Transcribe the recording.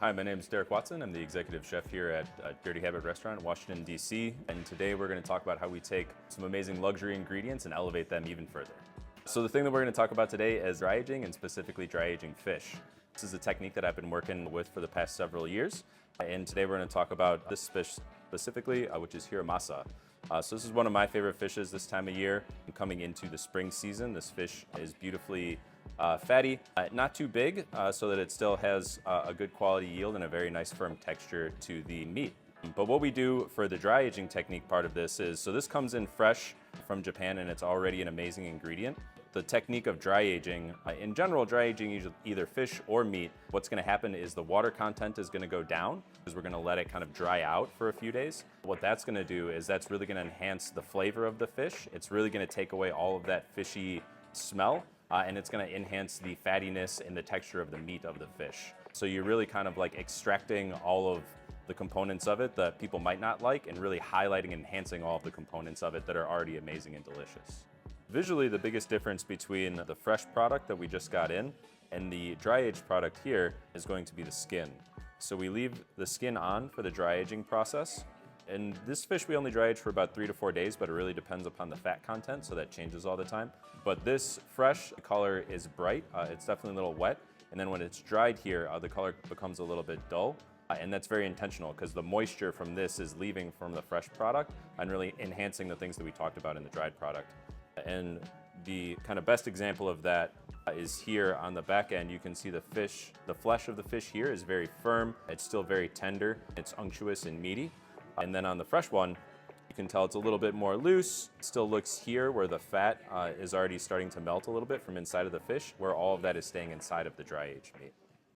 Hi, my name is Derek Watson. I'm the executive chef here at Dirty Habit Restaurant in Washington, D.C. And today we're going to talk about how we take some amazing luxury ingredients and elevate them even further. So the thing that we're going to talk about today is dry aging, and specifically dry aging fish. This is a technique that I've been working with for the past several years. And today we're going to talk about this fish specifically, which is hiramasa. So this is one of my favorite fishes this time of year. Coming into the spring season, this fish is beautifully fatty, not too big, so that it still has a good quality yield and a very nice firm texture to the meat. But what we do for the dry aging technique part of this is, so this comes in fresh from Japan and it's already an amazing ingredient. The technique of dry aging, in general, dry aging either fish or meat, what's gonna happen is the water content is gonna go down because we're gonna let it kind of dry out for a few days. What that's gonna do is that's really gonna enhance the flavor of the fish. It's really gonna take away all of that fishy smell, and it's gonna enhance the fattiness and the texture of the meat of the fish. So you're really kind of like extracting all of the components of it that people might not like and really highlighting and enhancing all of the components of it that are already amazing and delicious. Visually, the biggest difference between the fresh product that we just got in and the dry aged product here is going to be the skin. So we leave the skin on for the dry aging process. And this fish we only dry age for about 3 to 4 days, but it really depends upon the fat content, so that changes all the time. But this fresh, the color is bright. It's definitely a little wet. And then when it's dried here, the color becomes a little bit dull. And that's very intentional because the moisture from this is leaving from the fresh product and really enhancing the things that we talked about in the dried product. And the kind of best example of that is here on the back end. You can see the fish, the flesh of the fish here is very firm. It's still very tender. It's unctuous and meaty. And then on the fresh one, you can tell it's a little bit more loose. It still looks here where the fat is already starting to melt a little bit from inside of the fish, where all of that is staying inside of the dry aged meat.